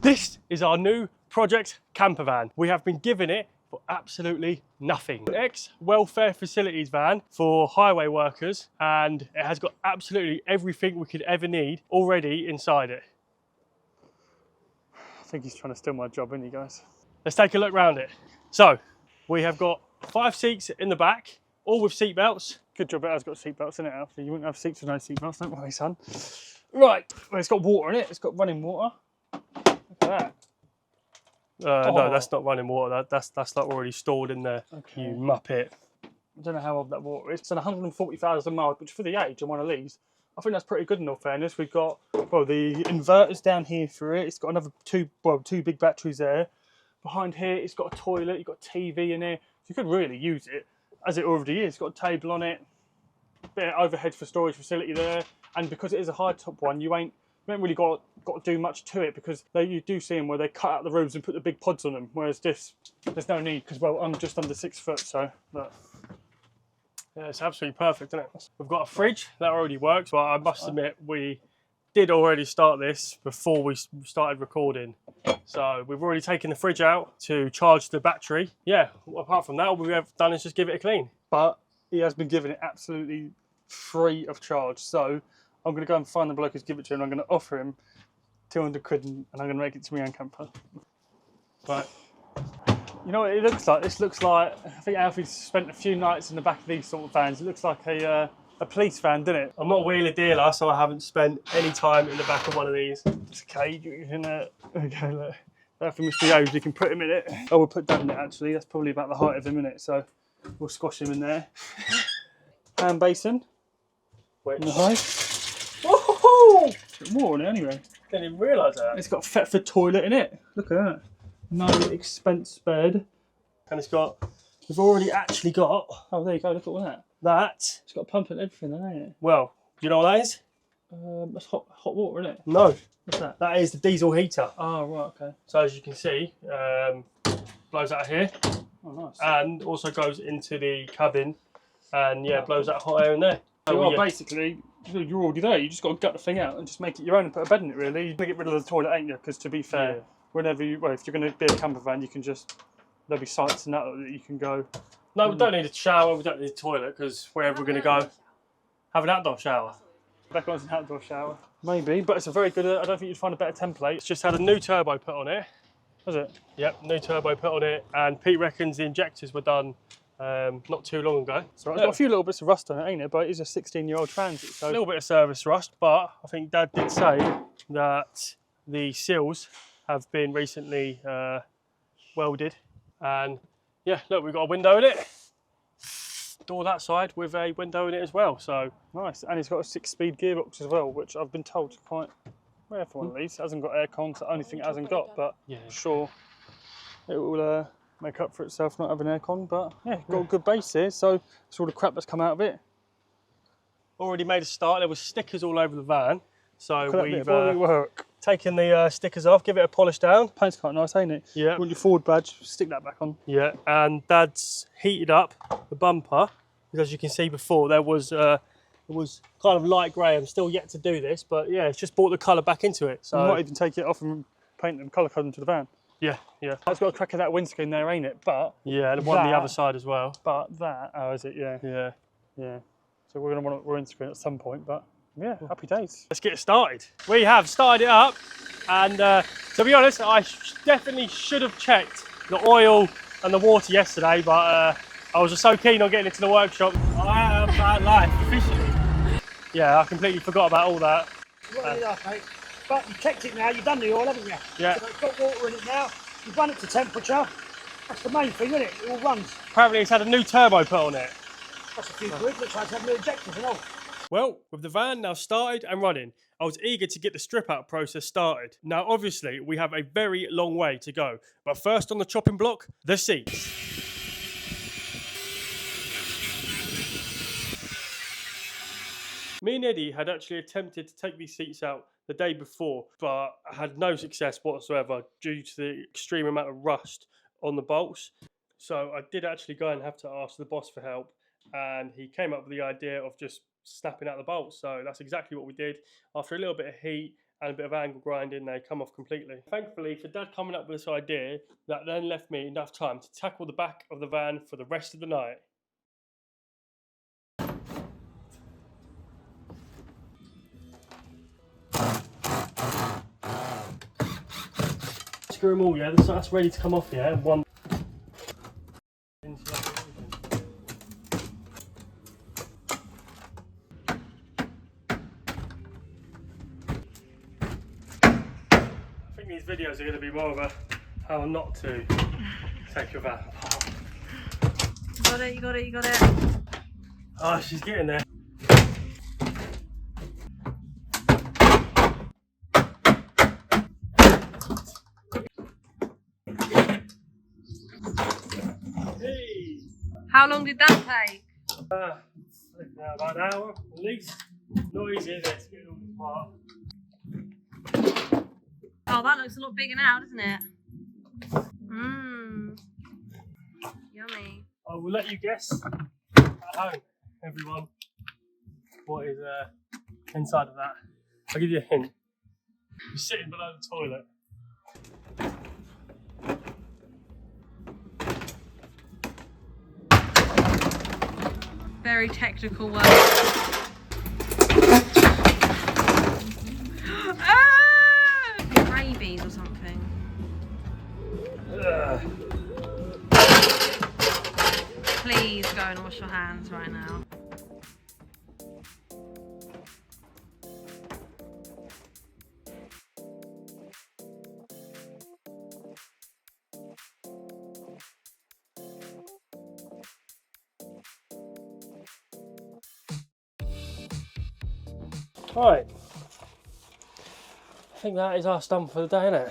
This is our new project camper van. We have been given it for absolutely nothing. An ex-welfare facilities van for highway workers, and it has got absolutely everything we could ever need already inside it. I think he's trying to steal my job, isn't he, guys? Let's take a look around it. So, we have got 5 seats in the back, all with seat belts. Good job it has got seat belts in it, Alfie. You wouldn't have seats with no seat belts, don't worry, son. Right, well, it's got water in it. It's got running water. Look at that. No, that's not running water. That's like already stored in there. Okay. You muppet. I don't know how old that water is. It's on 140,000 miles, which for the age of one of these, I think that's pretty good in all fairness. We've got, well, the inverters down here for it. It's got another two big batteries there. Behind here, it's got a toilet. You've got a TV in here. So you could really use it as it already is. It's got a table on it. Bit of overhead for storage facility there. And because it is a high top one, you ain't really got to do much to it, because you do see them where they cut out the roofs and put the big pods on them. Whereas this, there's no need, because, well, I'm just under 6 foot, so look. Yeah, it's absolutely perfect, isn't it? We've got a fridge that already works, but I must admit we did already start this before we started recording. So we've already taken the fridge out to charge the battery. Yeah, apart from that, all we've ever done is just give it a clean. But he has been given it absolutely free of charge. So I'm going to go and find the bloke who's given it to him. I'm going to offer him 200 quid and I'm going to make it to my own camper. Right. You know what it looks like? This looks like, I think Alfie's spent a few nights in the back of these sort of vans. It looks like a police van, doesn't it? I'm not a wheeler dealer, so I haven't spent any time in the back of one of these. It's okay, you can, okay, look. Alfie must be aged, you can put him in it. Oh, we'll put Dad in it actually. That's probably about the height of him, isn't it? So we'll squash him in there. Hand basin. Which? In the height. Woohoo! It's got water in it anyway. Didn't even realise that. It's got a Thetford toilet in it. Look at that. No expense spared. And it's got, we've already actually got Oh, there you go, look at all that. that. It's got a pump and everything there, ain't it? Well, do you know what that is? That's hot water, isn't it? No. What's that? That is the diesel heater. Oh, right, okay. So as you can see, blows out here. Oh, nice. And also goes into the cabin and yeah, blows that hot air in there. So basically, you're already there. You just got to gut the thing out and just make it your own and put a bed in it, really. You're going to get rid of the toilet, ain't you? Because to be fair, yeah. whenever you, well, if you're going to be a camper van, you can just, there'll be sites and that you can go. No, we don't need a shower, we don't need a toilet, because wherever we're going to go, have an outdoor shower. Back on an outdoor shower. Maybe, but it's a very good, I don't think you'd find a better template. It's just had a new turbo put on it. Was it? Yep, new turbo put on it, and Pete reckons the injectors were done not too long ago. So it's got a few little bits of rust on it, ain't it? But it is a 16-year-old Transit. So a little bit of service rust, but I think Dad did say that the seals have been recently welded. And yeah, look, we've got a window in it. Door that side with a window in it as well. So nice. And it's got a 6-speed gearbox as well, which I've been told is quite rare for one of these. It hasn't got aircon, it's the only thing it hasn't got, but yeah, I'm sure it will make up for itself not having aircon. But yeah, got a good base here, so it's all the crap that's come out of it. Already made a start. There was stickers all over the van, so we've taken the stickers off, give it a polish down. Paint's quite nice, ain't it? Yeah. You want your forward badge, stick that back on. Yeah, and Dad's heated up the bumper, because as you can see before, there was it was kind of light grey. I'm still yet to do this, but yeah, it's just brought the colour back into it. So you might even take it off and paint them, colour code them to the van. Yeah, yeah. It's got a crack of that windscreen there, ain't it? But yeah, and one on the other side as well. But that, oh, is it? Yeah. Yeah. Yeah. So we're going to want a windscreen at some point, but yeah, happy days. Let's get it started. We have started it up, and to be honest, I definitely should have checked the oil and the water yesterday, but I was just so keen on getting into the workshop. I am bad life, officially. Yeah, I completely forgot about all that. Well, mate. But you've checked it now, you've done the oil, haven't you? Yeah. So it's got water in it now, you've run it to temperature. That's the main thing, isn't it? It all runs. Apparently it's had a new turbo put on it. That's a few quid, looks like it's had new injectors and all. Well, with the van now started and running, I was eager to get the strip out process started. Now, obviously, we have a very long way to go, but first on the chopping block, the seats. Me and Eddie had actually attempted to take these seats out the day before, but had no success whatsoever due to the extreme amount of rust on the bolts. So I did actually go and have to ask the boss for help, and he came up with the idea of just snapping out the bolts. So that's exactly what we did. After a little bit of heat and a bit of angle grinding, they come off completely. Thankfully for Dad coming up with this idea, that then left me enough time to tackle the back of the van for the rest of the night. Screw them all, yeah, so that's ready to come off, yeah, one. I think these videos are going to be more of a how not to take your van apart. You got it, you got it, you got it. Oh, she's getting there. Hey! How long did that take? About an hour at least. Not easy, is it, to get all this apart? Oh, that looks a lot bigger now, doesn't it? Mmm. Yummy. I will let you guess at home, everyone, what is inside of that. I'll give you a hint. You're sitting below the toilet. Very technical work. Ah! Rabies or something. Please go and wash your hands right now. Right, I think that is us done for the day, innit?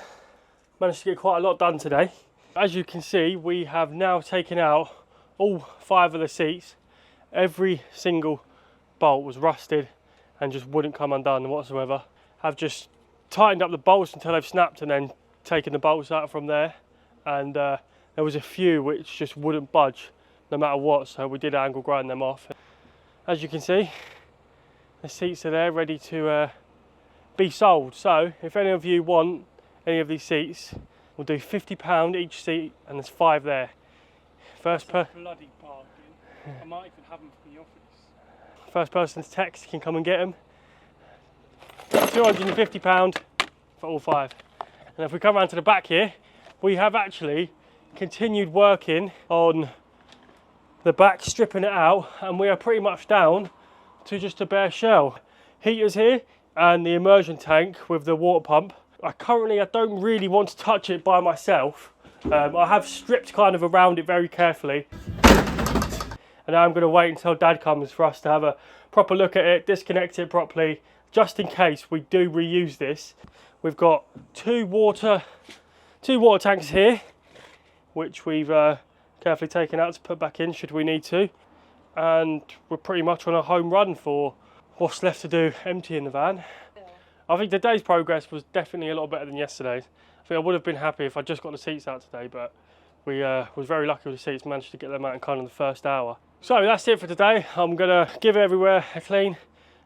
Managed to get quite a lot done today. As you can see, we have now taken out all 5 of the seats. Every single bolt was rusted and just wouldn't come undone whatsoever. I've just tightened up the bolts until they've snapped and then taken the bolts out from there. And there was a few which just wouldn't budge no matter what, so we did angle grind them off. As you can see, the seats are there ready to be sold. So if any of you want any of these seats, we'll do £50 each seat, and there's 5 there. First person, Bloody bargain. I might even have them for the office. first person to text can come and get them. £250 for all 5. And if we come around to the back here, we have actually continued working on the back, stripping it out, and we are pretty much down to just a bare shell. Heaters here and the immersion tank with the water pump. I don't really want to touch it by myself. I have stripped kind of around it very carefully. And now I'm going to wait until Dad comes for us to have a proper look at it, disconnect it properly, just in case we do reuse this. We've got two water tanks here, which we've carefully taken out to put back in should we need to. And we're pretty much on a home run for what's left to do emptying the van. I think today's progress was definitely a lot better than yesterday's. I think I would have been happy if I just got the seats out today, but we was very lucky with the seats, managed to get them out in kind of the first hour. So that's it for today. I'm gonna give everywhere a clean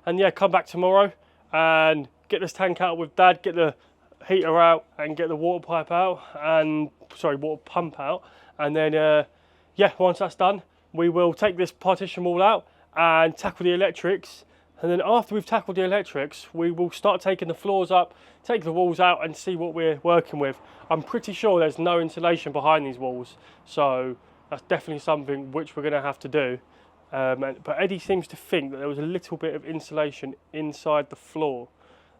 and yeah, come back tomorrow and get this tank out with Dad, get the heater out and get the water pump out, and then yeah, once that's done, we will take this partition wall out and tackle the electrics. And then after we've tackled the electrics, we will start taking the floors up, take the walls out and see what we're working with. I'm pretty sure there's no insulation behind these walls, so that's definitely something which we're going to have to do. But Eddie seems to think that there was a little bit of insulation inside the floor.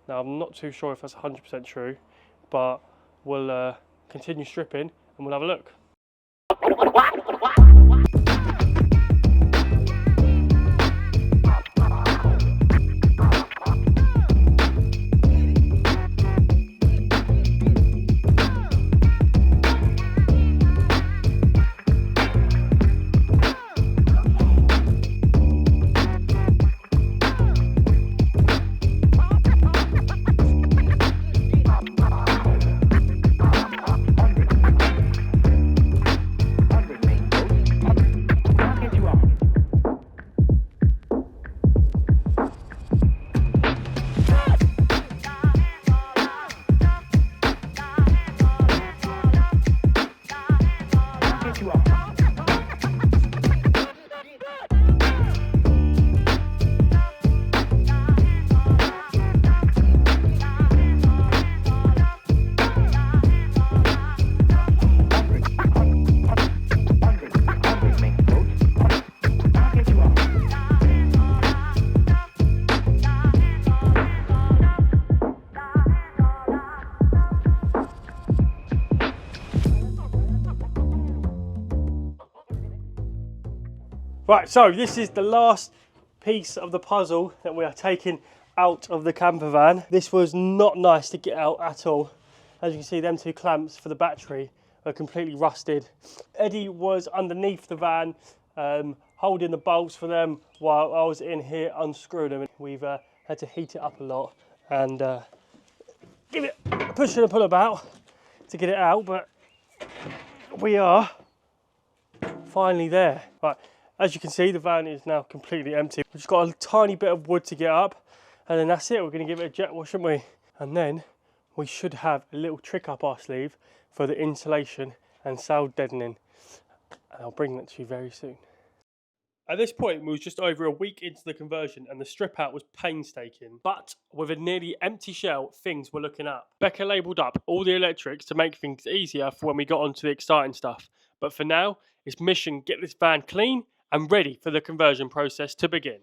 Now I'm not too sure if that's 100% true, but we'll continue stripping and we'll have a look. Right, so this is the last piece of the puzzle that we are taking out of the camper van. This was not nice to get out at all. As you can see, them two clamps for the battery are completely rusted. Eddie was underneath the van holding the bolts for them while I was in here unscrewing them. We've had to heat it up a lot and give it a push and a pull about to get it out, but we are finally there. Right, as you can see, the van is now completely empty. We've just got a tiny bit of wood to get up, and then that's it. We're going to give it a jet wash, aren't we? And then we should have a little trick up our sleeve for the insulation and sound deadening, and I'll bring that to you very soon. At this point, we was just over a week into the conversion and the strip out was painstaking. But with a nearly empty shell, things were looking up. Becca labelled up all the electrics to make things easier for when we got onto the exciting stuff. But for now, it's mission get this van clean and ready for the conversion process to begin.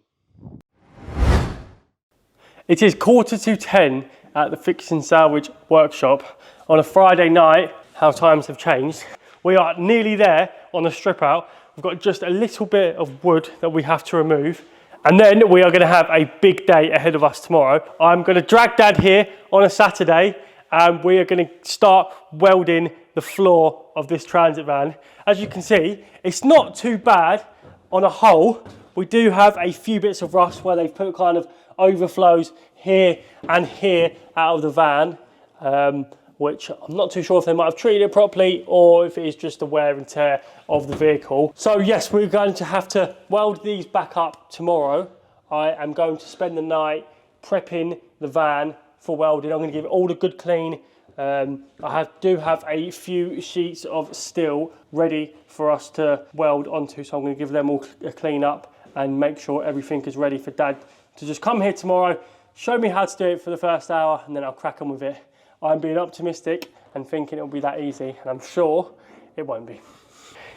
It is 10:15 at the Fix and Salvage workshop on a Friday night. How times have changed. We are nearly there on the strip out. We've got just a little bit of wood that we have to remove. And then we are going to have a big day ahead of us tomorrow. I'm going to drag Dad here on a Saturday and we are going to start welding the floor of this transit van. As you can see, it's not too bad on a whole. We do have a few bits of rust where they've put kind of overflows here and here out of the van. Which I'm not too sure if they might have treated it properly or if it is just the wear and tear of the vehicle. So yes, we're going to have to weld these back up tomorrow. I am going to spend the night prepping the van for welding. I'm going to give it all a good clean. I do have a few sheets of steel ready for us to weld onto, so I'm going to give them all a clean up and make sure everything is ready for Dad to just come here tomorrow, show me how to do it for the first hour, and then I'll crack on with it. I'm being optimistic and thinking it'll be that easy, and I'm sure it won't be.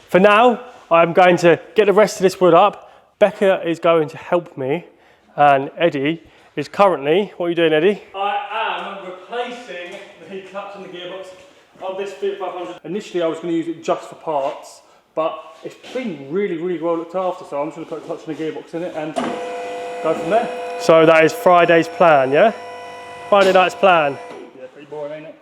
For now, I'm going to get the rest of this wood up. Becca is going to help me, and Eddie is currently, what are you doing, Eddie? I am replacing the clutch and the gearbox of this Fit 500. Initially, I was going to use it just for parts, but it's been really well looked after, so I'm just going to put a clutch and the gearbox in it and go from there. So that is Friday's plan, yeah? Friday night's plan. Boring, ain't it?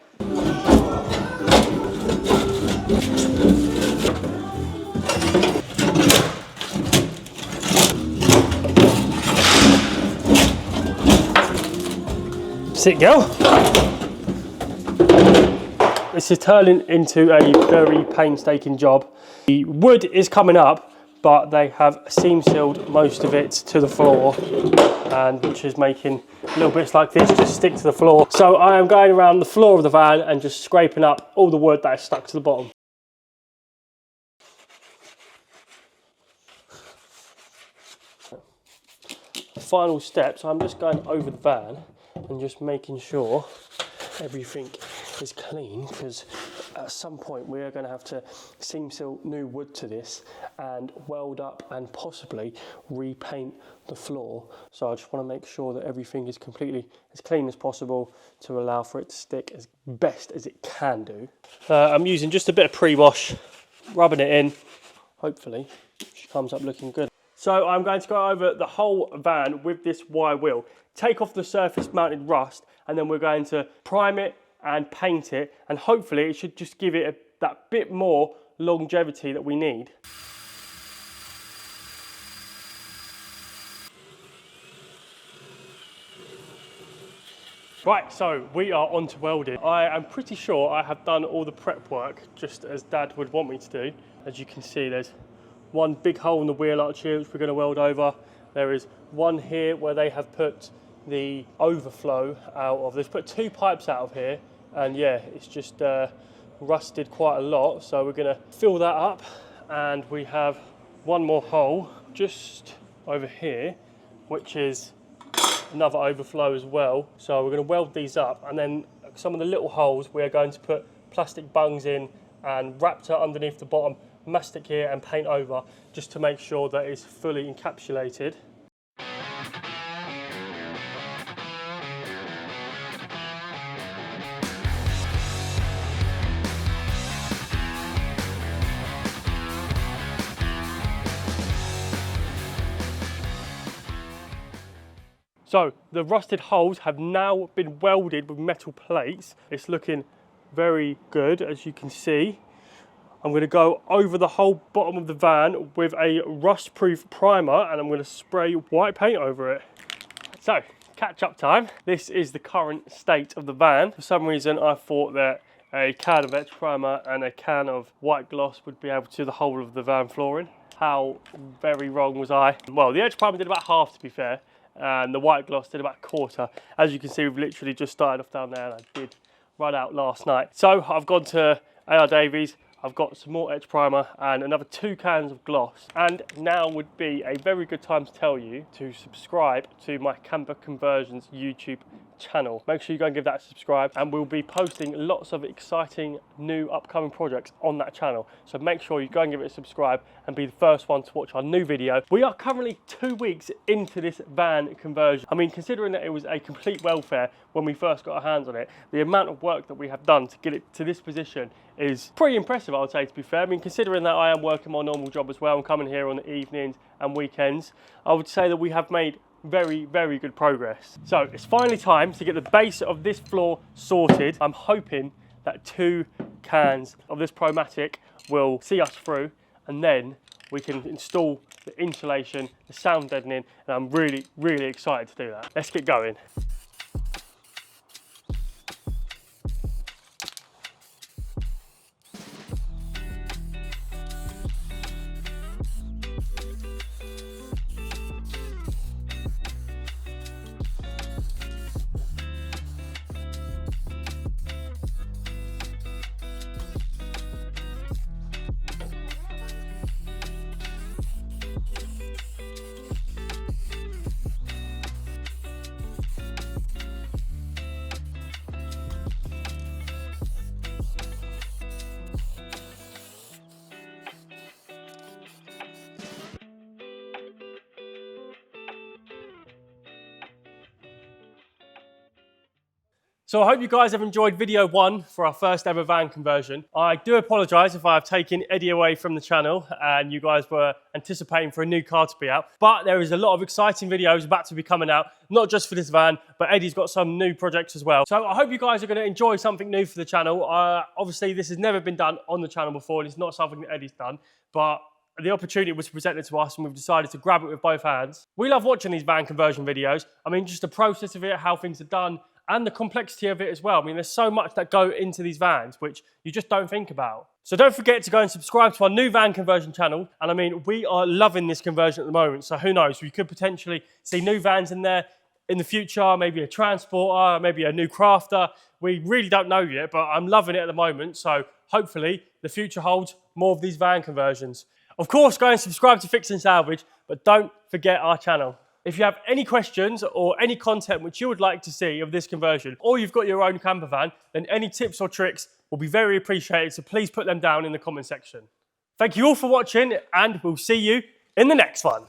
Sit, girl. This is turning into a very painstaking job. The wood is coming up, but they have seam sealed most of it to the floor, and which is making little bits like this just stick to the floor. So I am going around the floor of the van and just scraping up all the wood that is stuck to the bottom. Final steps, I'm just going over the van and just making sure everything is clean, because at some point we are going to have to seam seal new wood to this and weld up and possibly repaint the floor. So I just want to make sure that everything is completely as clean as possible to allow for it to stick as best as it can do. I'm using just a bit of pre-wash, rubbing it in. Hopefully she comes up looking good. So I'm going to go over the whole van with this wire wheel, take off the surface mounted rust, and then we're going to prime it and paint it, and hopefully it should just give it that bit more longevity that we need. Right, so we are on to welding. I am pretty sure I have done all the prep work just as Dad would want me to do. As you can see, there's one big hole in the wheel arch here which we're going to weld over. There is one here where they have put the overflow out of. They've put two pipes out of here, and yeah, it's just rusted quite a lot, so we're going to fill that up. And we have one more hole just over here, which is another overflow as well. So we're going to weld these up, and then some of the little holes we are going to put plastic bungs in and Raptor underneath the bottom, mastic here and paint over, just to make sure that it's fully encapsulated. So the rusted holes have now been welded with metal plates. It's looking very good, as you can see. I'm going to go over the whole bottom of the van with a rust-proof primer, and I'm going to spray white paint over it. So, catch-up time. This is the current state of the van. For some reason, I thought that a can of etch primer and a can of white gloss would be able to do the whole of the van flooring. How very wrong was I? Well, the etch primer did about half, to be fair, and the white gloss did about a quarter. As you can see, we've literally just started off down there, and I did run out last night. So I've gone to A.R. Davies. I've got some more etch primer and another 2 cans of gloss. And now would be a very good time to tell you to subscribe to my Camper Conversions YouTube channel. Make sure you go and give that a subscribe, and we'll be posting lots of exciting new upcoming projects on that channel. So make sure you go and give it a subscribe and be the first one to watch our new video. We are currently 2 weeks into this van conversion. I mean, considering that it was a complete welfare when we first got our hands on it, the amount of work that we have done to get it to this position is pretty impressive, I would say, to be fair. I mean, considering that I am working my normal job as well, I'm coming here on the evenings and weekends, I would say that we have made very, very good progress. So it's finally time to get the base of this floor sorted. I'm hoping that 2 cans of this Promatic will see us through, and then we can install the insulation, the sound deadening, and I'm really, really excited to do that. Let's get going. So I hope you guys have enjoyed video 1 for our first ever van conversion. I do apologise if I've taken Eddie away from the channel and you guys were anticipating for a new car to be out, but there is a lot of exciting videos about to be coming out, not just for this van, but Eddie's got some new projects as well. So I hope you guys are going to enjoy something new for the channel. Obviously this has never been done on the channel before, and it's not something that Eddie's done, but the opportunity was presented to us and we've decided to grab it with both hands. We love watching these van conversion videos. I mean, just the process of it, how things are done, and the complexity of it as well. I mean, there's so much that go into these vans, which you just don't think about. So don't forget to go and subscribe to our new van conversion channel. And I mean, we are loving this conversion at the moment. So who knows, we could potentially see new vans in there in the future, maybe a transporter, maybe a new crafter. We really don't know yet, but I'm loving it at the moment. So hopefully the future holds more of these van conversions. Of course, go and subscribe to Fix and Salvage, but don't forget our channel. If you have any questions or any content which you would like to see of this conversion, or you've got your own camper van, then any tips or tricks will be very appreciated, so please put them down in the comment section. Thank you all for watching, and we'll see you in the next one.